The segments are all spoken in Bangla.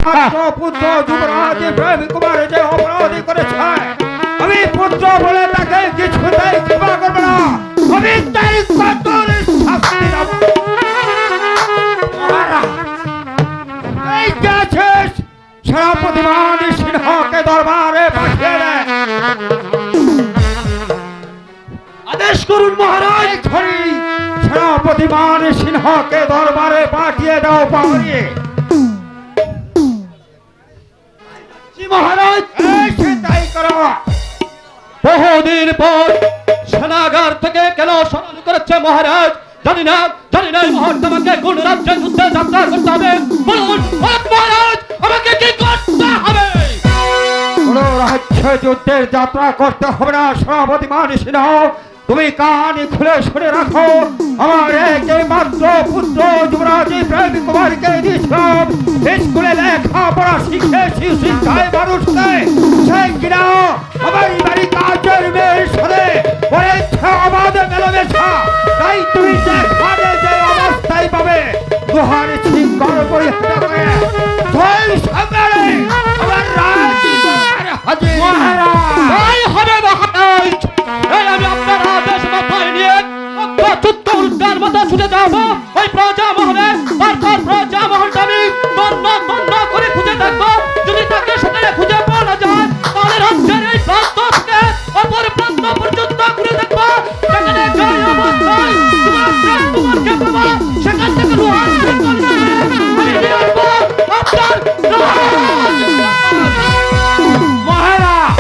পুত্র যুবরাজ প্রেম কুমার যে অপরাধী করেছে, আমি পুত্র বলে তাকে কিছুতেই ক্ষমা করব না। আমি তাই কঠোর শাস্তি দেব। এই গেছিস সেনাপতিমান সিংহকে দরবারে পাঠিয়ে দে। আদেশ করুন মহারাজ। সেনাপতিমান সিংহকে দরবারে পাঠিয়ে দাও। পাহাড়ি মহারাজ তাই করো। বহুদিন পর সেনাগার থেকে কেন স্মরণ করেছে মহারাজ জানি না, জানি না। এই মুহূর্তে আমাকে কোন রাজ্যের যুদ্ধে যাত্রা করতে হবে বলুন মহারাজ, আমাকে কি করতে হবে? কোন রাজ্য যুদ্ধের যাত্রা করতে হবে না সেনাপতিমান সিংহ। তুমি কান খুলে শুনে রাখো, আমার একমাত্র পুত্র যুবরাজ প্রেম কুমারকে দিয়েছিলাম স্কুলে লেখাপড়া শিখেছি, শিক্ষায় মানুষকে সেই কিনা আমার বাড়ি কাজের মেয়ের সাথে পড়েছে আমাদের মেলামেশা। তাই তুমি যেখানে যে অবস্থায় পাবে গুহার শৃঙ্খল পরিহার করে জয় সামনে আমার রাজ হাজির। তাই হবে মহারাজ। এই আমি আপনার আদেশ মাথায় নিয়ে যুদ্ধ উল্টার মতো ছুটে যাবো ওই প্রজা মহলে। তারপর প্রজা মহলটা আমি তন্ন তন্ন করে খুঁজে দেখবো। যদি তাকে সেখানে খুঁজে পাওয়া না যায় তাহলে রাজ্যের এই প্রান্ত থেকে অপর প্রান্ত পর্যন্ত ঘুরে দেখবো। সেখানে জয় অবস্থায় তোমাকে পাবো, সেখান থেকে লোহার শৃঙ্খল নিয়ে আমি নিয়ে আসবো আপনার মহারাজ।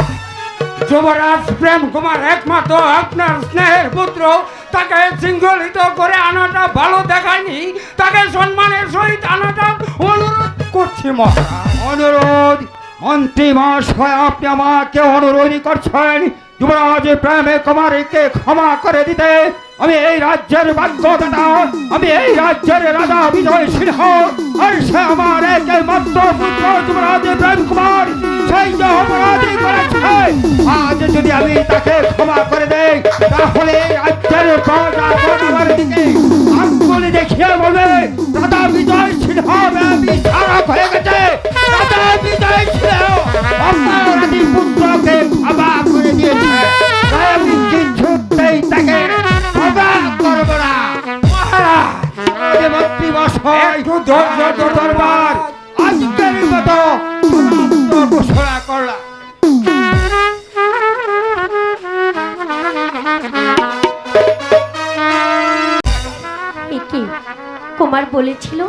যুবরাজ প্রেম কুমার একমাত্র আপনার স্নেহের পুত্র, তাকে শৃঙ্খলিত করে আনাটা ভালো দেখায়নি। তাকে সম্মানের সহিত আনাটা অনুরোধ করছি মহারাজ। অনুরোধ মন্ত্রী মহাশয়, আপনি আমাকে অনুরোধ করছেন যুবরাজ প্রেম কুমারীকে ক্ষমা করে দিতে। আমি এই রাজ্যের ভাগ্যদাতা, আমি এই রাজ্যের রাজা বিজয় সিংহ, আর সে আমার একমাত্র পুত্র যুবরাজ প্রেম কুমার সেই যে অপরাধী করেছে। আজ যদি আমি তাকে ক্ষমা করে দেই তাহলে রাজ্যের প্রজাগণ আমার দিকে আঙ্গুল দেখিয়ে বলবে রাজা বিজয় সিংহ বিচারক হয়ে গেছে। রাজা বিজয় সিংহ আপনার রানী পুত্রকে ক্ষমা করে দিয়েছে, তাই আমি কিছুতেই তাকে ক্ষমা করব না। মহারাজ মন্ত্রী মশাই একটু ধৈর্য দরবার আজকের মতো সমাপ্ত ঘোষণা করলাম। একে কুমার বলেছিল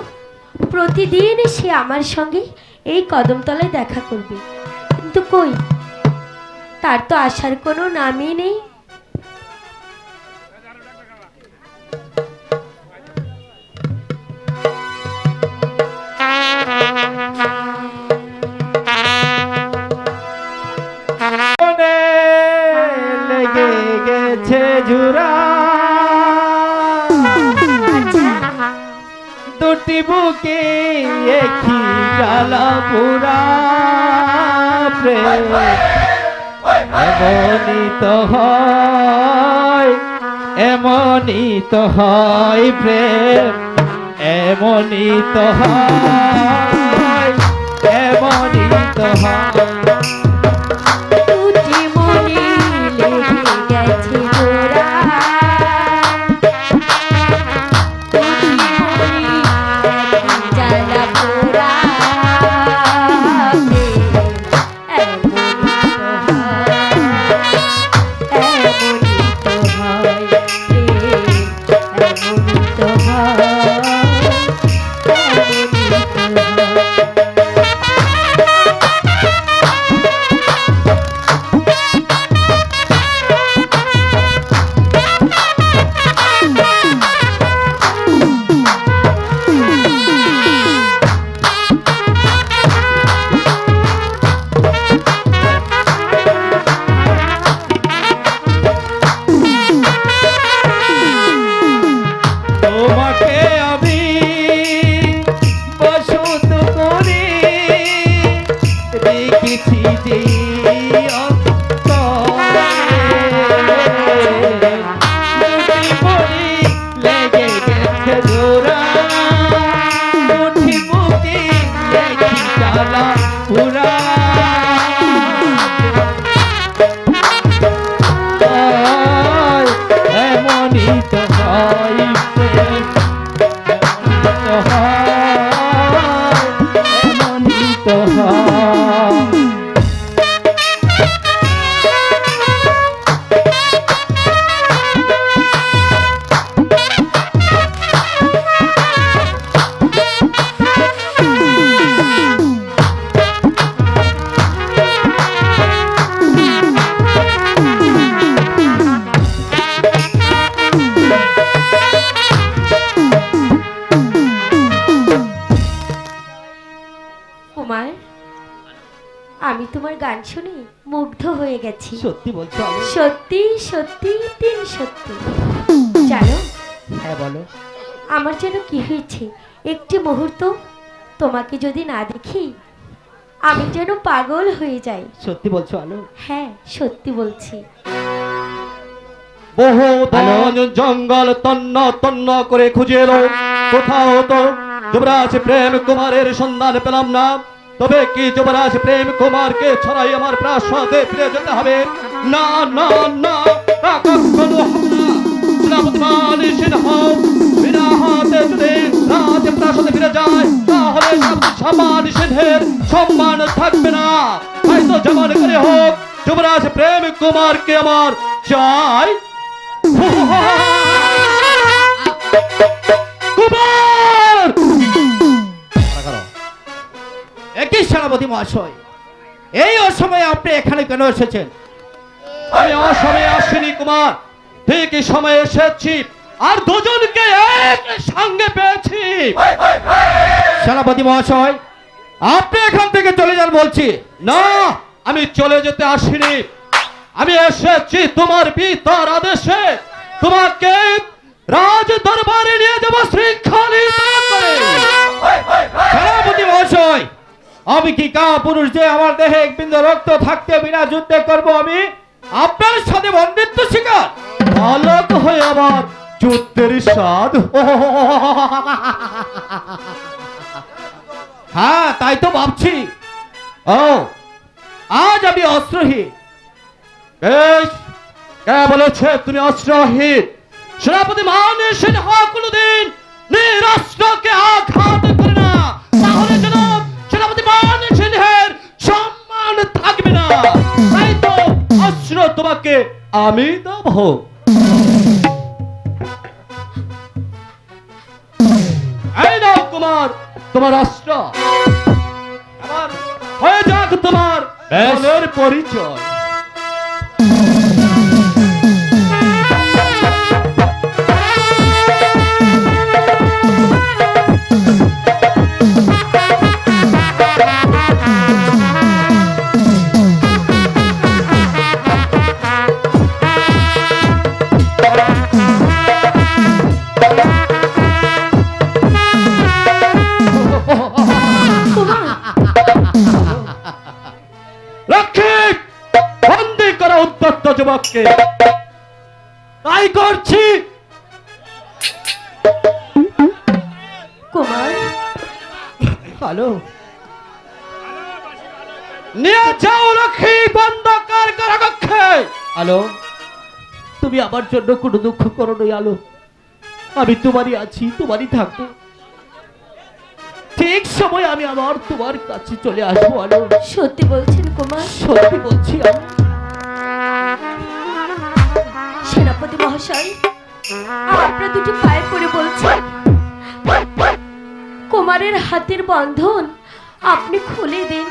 প্রতিদিন সে আমার সঙ্গে এই কদমতলায় দেখা করবে, কিন্তু কই তার তো আসার কোনো নামই নেই। লেগে গেছে জুড়া দুটি বুকে একই জ্বালা পুরা প্রেম এমনই তো হয়, এমনই তো হয় প্রেম, এমনই তো হয়, এমনই তো হয়। জ্বালা পুরা এমনই তো হয় প্রেম, এমনই তো হয়, এমনই তো হয়। কুমার, আমি তোমার গান শুনে মুগ্ধ হয়ে গেছি। সত্যি বলছো আলো? সত্যি সত্যি তিন সত্যি। জানো, হ্যাঁ বলো। আমার যেন কি হয়েছে, একটি মুহূর্ত তোমাকে যদি না দেখি আমি যেন পাগল হয়ে যাই। সত্যি বলছো আলো? হ্যাঁ, সত্যি বলছি। বহু বন জঙ্গল তন্ন তন্ন করে খুঁজে এলো, কোথাও তো যুবরাজ প্রেম কুমারের সন্ধান পেলাম না। তবে কি যুবরাজ প্রেম কুমারকে ছড়াই আমার প্রাসাদে ফিরে যেতে হবে? না না না, তা কখনো হবে না। সেনাপতিমান সিংহ বিনা হাতে যদি রাজ প্রাসাদে ফিরে যায়, তাহলে সম্মান সিংহের সম্মান থাকবে না। তাই তো যেমন করে হোক যুবরাজ প্রেম কুমারকে আমার চাই। কুমার! একই সেনাপতি মহাশয়, এই অসময়ে আপনি এখানে কেন এসেছেন? আমি অসময়ে আসিনি কুমার, ঠিকই সময়ে এসেছি, আর দুজনকে এক সঙ্গে পেয়েছি। সেনাপতি মহাশয়, আপনি এখান থেকে চলে যান বলছি। না, আমি চলে যেতে আসিনি, আমি এসেছি তোমার পিতার আদেশে। তোমাকে রাজ দরবারে নিয়ে যাব শৃঙ্খলিত করে। সেনাপতি মহাশয়, আমি কি কা পুরুষ যে আমার দেহে এক বিন্দু রক্ত থাকতে বিনা যুদ্ধে করব আমি আপনার সাথে বন্দিত্ব শিকার? বালক হয়ে আবার যুদ্ধের স্বাদ? হ্যাঁ, তাই তো ভাবছি। ও আজ আমি অস্ত্রহীন। বেশ, কে বলেছে তুমি অস্ত্রহীন? সেনাপতি মানে সিংহ কোনদিন নিরস্ত্রকে আঘাত করে না, তাহলে যেন সেনাপতি মানে সিংহের সম্মান থাকবে না। তাই তো অস্ত্র তোমাকে আমি দেব। এই নাও কুমার তোমার অস্ত্র, এবার হয়ে যাক তোমার বেশ। বলের পরিচয়। রক্ষিত, বন্দি করা উদ্যত্ত যুবককে। তাই করছি। কুমার, হ্যালো, নিয়ে যাও রক্ষিত বন্ধকার কারাকক্ষে। আলো, তুমি আমার জন্য কোনো দুঃখ করো না আলো। আমি তোমারই আছি, তোমারই থাকবো। ঠিক সময় আমি আবার তোমার কাছে চলে আসবো আলো। সত্যি বলছেন কুমার? সত্যি বলছি আলো। সেনাপতি মহাশয়, আপনার দুটো পায়ে পড়ে বলছি, কুমারের হাতের বন্ধন আপনি খুলে দিন।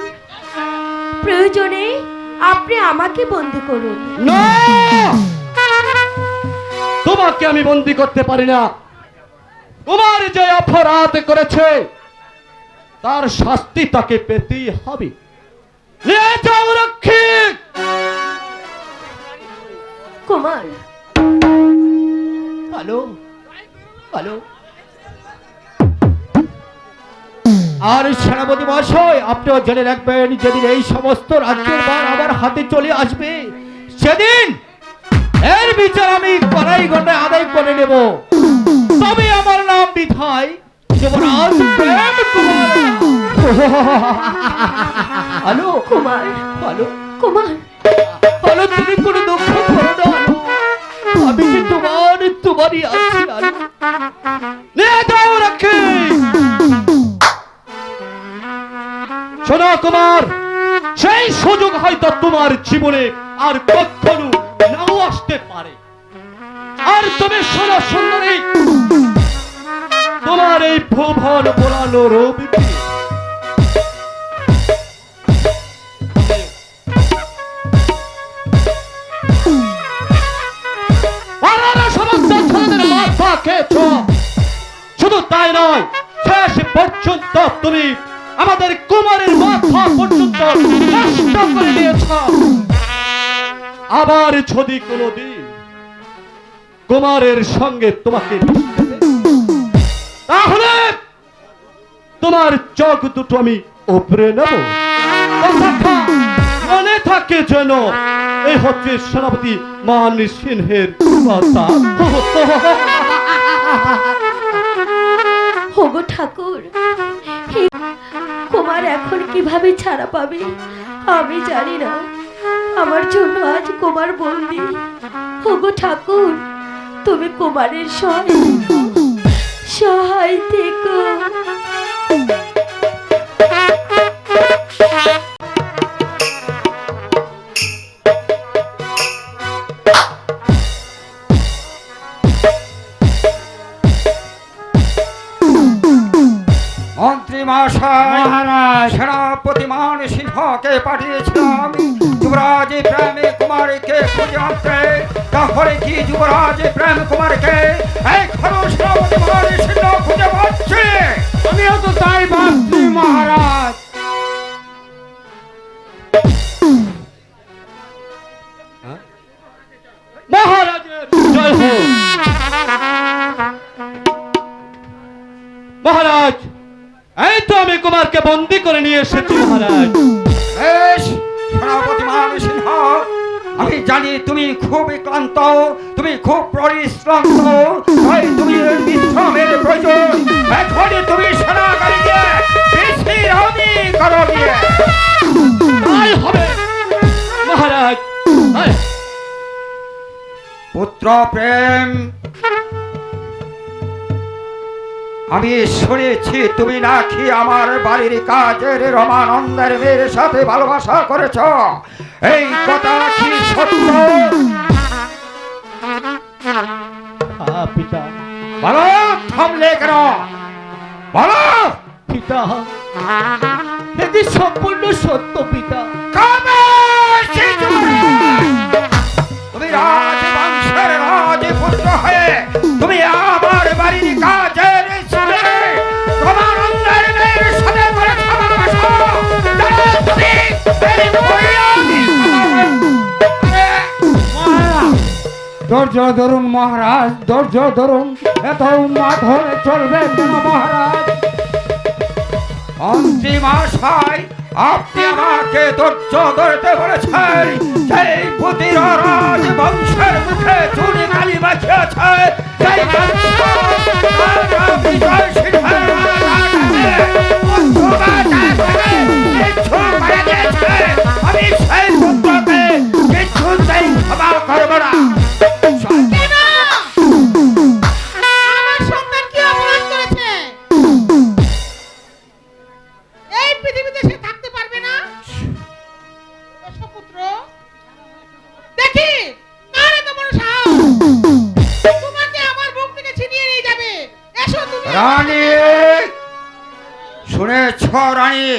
প্রয়োজনে আপনি আমাকে বন্দি করুন। না, তোমাকে আমি বন্দি করতে পারি না। তোমার যে অপরাধ করেছে তার শাস্তি তাকে পেতেই হবে। নিয়ে যাও রক্ষিত। Kumar, hello, hello. আর সেনাপতি মহাশয়, আপনিও জেনে রাখবেন, যেদিন এই সমস্ত রাজ্যের ভার আমার হাতে চলে আসবে, সেদিন এর বিচার আমি কড়াই গন্ডায় আদায় করে নেব। তবে আমার নাম বিধায় যুবরাজ প্রেম কুমার আলো কুমার আলো কুমার আলো, তুমি কোনো দুঃখ করো না আলো, আমি যে তোমারই আছি আলো। নিয়ে যাও রাখি। শোনো কুমার, সেই সুযোগ হয়তো তোমার জীবনে আর কখনো নাও আসতে পারে। আর তুমি শোনো সুন্দরী, তোমার এই ভুবন বোলানো রবিকে সমস্ত ছেলেদের মাথা খেয়েছ। শুধু তাই নয়, শেষ পর্যন্ত তুমি আমাদের কুমারের মাথা পর্যন্ত নষ্ট করে দিয়েছ। আবার যদি কোনোদিন কুমারের সঙ্গে তোমাকে মিশতে দেই, তাহলে তোমার চোখ দুটো আমি উপরে নেব। কথাটা মনে থাকে যেন। এই হচ্ছে সেনাপতি মান সিংহের কথা। ওগো ঠাকুর, এই কুমার এখন কিভাবে ছাড়া পাবে আমি জানি না। আমার জন্য আজ কুমার বন্দি। ওগো ঠাকুর, তুমি কুমারের সহায় থেকো। মন্ত্রী মহাশয়, মহারাজ, সেনাপতি মান সিংহকে পাঠিয়েছিলাম যুবরাজ প্রেমে কুমারীকে খুঁজে আনতে। তাহলে কি যুবরাজ প্রেম কুমারকে এখনো সেনাপতি মান সিংহ খুঁজে পাচ্ছে? আমিও তো তাই ভাবছি মহারাজ। মহারাজের জয় হোক। মহারাজ, এই তো আমি কুমারকে বন্দি করে নিয়ে এসেছি মহারাজ। বেশ, সেনাপতি মান সিংহ, আমি জানি তুমি খুবই ক্লান্ত, তুমি খুব পরিশ্রান্ত, তাই তুমি বিশ্রামের প্রয়োজন। এখনই তুমি সেনাগাড়িকে বিশ্রামি করো গিয়ে। তাই হবে মহারাজ। তাই। পুত্র প্রেম, আমি শুনেছি তুমি নাকি আমার বাড়ির কাজের রমানন্দের মেয়ের সাথে ভালোবাসা করেছ। এই কথা কি সত্য? পিতা। বলো, থামলে কেন? বলো। পিতা, এটি সম্পূর্ণ সত্য পিতা। তুমি রাজবংশের রাজপুত্র হয়ে তুমি আমার বাড়ির কাজের রমানন্দের মেয়ের সাথে করেছ ভালোবাসা। জানো তুমি এই ধৈর্য ধরুন মহারাজ, ধৈর্য ধরুন। এত উন্মাদ হলে চলবে কেন মহারাজ? মন্ত্রী মহাশয়, আপনি আমাকে ধৈর্য ধরতে বলেছেন। সেই পুতির রাজবংশের মুখে চুরি কালি বাঁচিয়েছে, সেই বংশ রাজা বিজয় সিংহের রাজধানী বন্ধুবাজার থেকে কিচ্ছু করে দিয়েছে। আমি সেই পুত্রকে কিছুতেই ক্ষমা করব না। আমার সন্তান কি অপরাধ করেছে? এই পৃথিবীতে সে থাকতে পারবে না। এসো পুত্র, দেখি কার এত বড় সাহস তোমাকে আমার বুক থেকে ছিনিয়ে নিয়ে যাবে। এসো তুমি। রানী, শুনেছ রানী,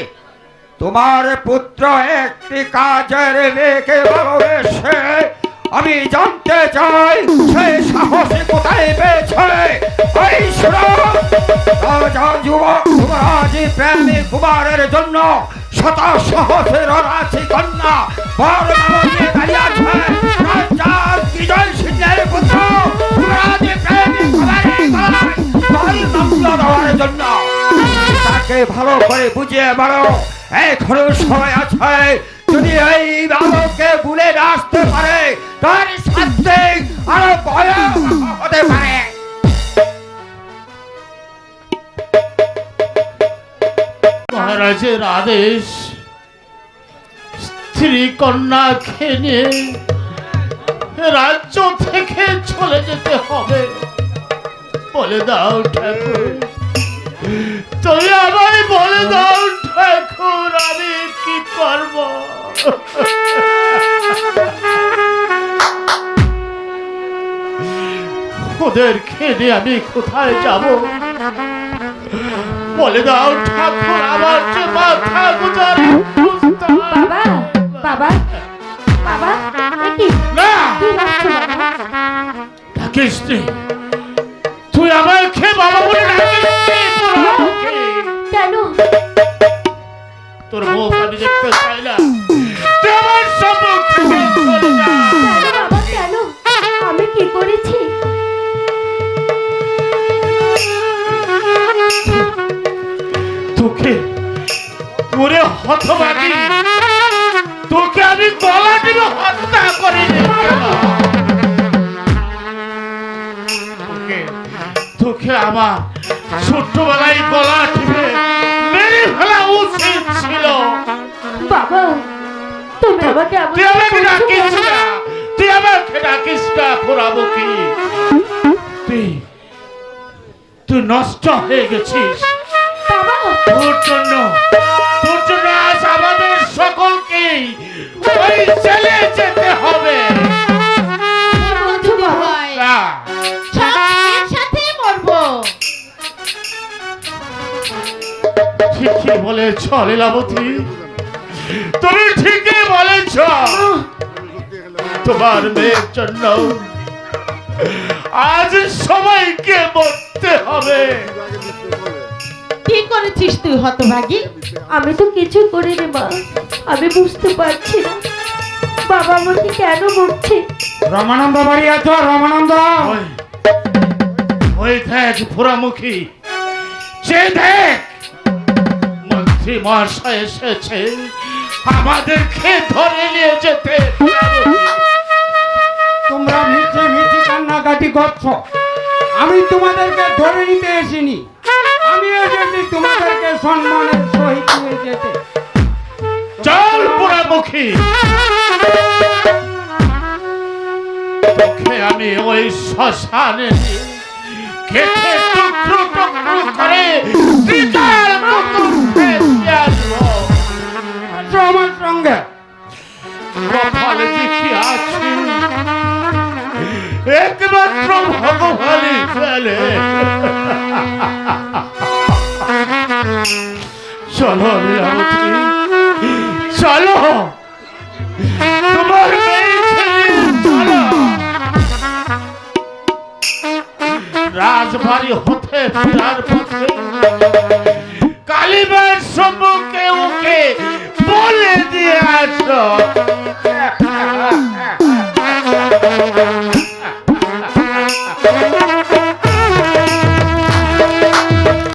তোমার পুত্র একটি কাজের মেয়েকে ভালোবেসে, আমি জানতে চাই সে সাহসী কোথায় পেয়েছে। এই শোনো, রাজা যুবরাজ প্রেমী কুমারের জন্য শত সাহসের রাশি কন্যা বর নামে দাঁড়িয়ে আছে। রাজা বিজয় সিংহের পুত্র যুবরাজ প্রেমী কুমারের গলায় বর নামল দেওয়ার জন্য। তাকে ভালো করে বুঝিয়ে বলো, এখনো সময় আছে। যদি এই বালককে ভুলে আসতে পারে, তার শাস্তি আরো ভয়াবহ হতে পারে। মহারাজ মহারাজের আদেশ স্ত্রী কন্যা খেয়ে নিয়ে রাজ্য থেকে চলে যেতে হবে। বলে দাও ঠাকুর, তুমি আমায় বলে দাও ঠাকুর, আমি কি করব? ওদের খেয়ে আমি কোথায় যাব? বলে দাও ঠাকুর, আমার যে মাথা গুজার বাবা বাবা বাবা এ কি না কি ভাবছো বাবা? ডাকিস নে। তুই আমায় খেয়ে বাবা বলে ডাকিস নে, পোড়ামুখী। কেন তোর মুখ আমি দেখতে চাই না, তুই আমার সম্মুখ থেকে চলে যা। কেন বাবা কেন? আমি কি করেছি? তোকে ওরে হতভাগী, তোকে আমি গলা টিপে হত্যা করিনি কেন? তোকে আমার ছোট্টবেলায় গলা টিপে মেরে ফেলা উচিত ছিল। বাবা তুমি আমাকে এমন তুই আমাকে করছো ডাকিস কেন? না, তুই আমাকে ডাকিস না পোড়ামুখী। তুই নষ্ট হয়ে গেছিস। বাবা তোর জন্য আজ আমাদের সকলকেই ওই জেলে যেতে হবে। কি বলছো ভাই? না, সব একসাথেই মরবো। ঠিকই বলেছ লীলাবতী, তুমি ঠিকই বলেছ। তোমার মেয়ের জন্য আজ সবাইকে মরতে হবে। কি করেছিস তুই হতভাগী? আমি তো কিছু করিনি মা, আমি বুঝতে পারছি না বাবা আমাকে কেন বকছে। রমানন্দ বাড়ি আছো? রমানন্দ, ওই- ওই দেখ পোড়ামুখী, সে দেখ মন্ত্রী মহাশয় এসেছে আমাদেরকে ধরে নিয়ে যেতে। তোমরা মিছে মিছে কান্নাকাটি করছো। আমি তোমাদেরকে ধরে নিতে এসিনি, আমি এসেছি তোমাদেরকে সম্মানের সহিত নিয়ে যেতে। চল পোড়ামুখী, তোকে আমি ওই শ্মশানে নিয়ে কেটে টুকরো টুকরো করে চিতার মতো ফেলে আসবো। আসো আমার সঙ্গে। কপালে যে কি আছে একমাত্র ভগবানই ফেলে। চলো লীলাবতী, চলো তোমার মেয়ে ছেলে, চলো। রাজবাড়ি হতে ফেরার পথে কালীমার সম্মুখে ওকে বলে দিয়ে আসো।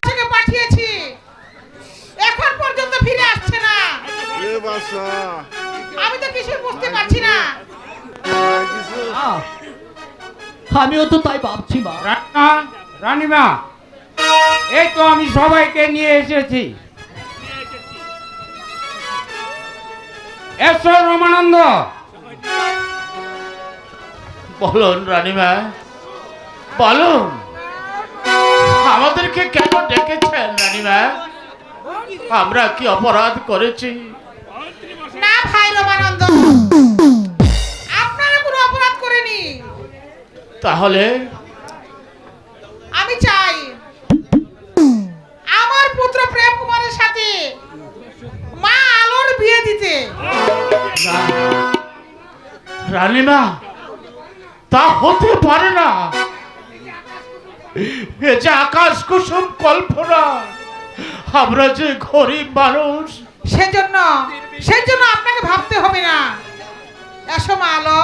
থেকে পাঠিয়েছি, এখন পর্যন্ত ফিরে আসছে না। আমি তো কিছু বুঝতে পারছি না। আমিও তো তাই ভাবছি মা। রান্না, রানীমা, এই তো আমি সবাইকে নিয়ে এসেছি। এসো রমানন্দ। বলুন রানীমা, বলুন আমাদেরকে কেন ডেকেছেন রানীমা? আমরা কি অপরাধ করেছি? না ভাই রমানন্দ, আপনারা কোনো অপরাধ করেনি। তাহলে আমি চাই আমার পুত্র প্রেম কুমারের সাথে মা আলোর বিয়ে দিতে। না, রানীমা, তা হতে পারে না। এ যে আকাশ কুসুম কল্পনা, আমরা যে গরিব মানুষ। সেজন্য আপনাকে ভাবতে হবে না। এসো মা আলো।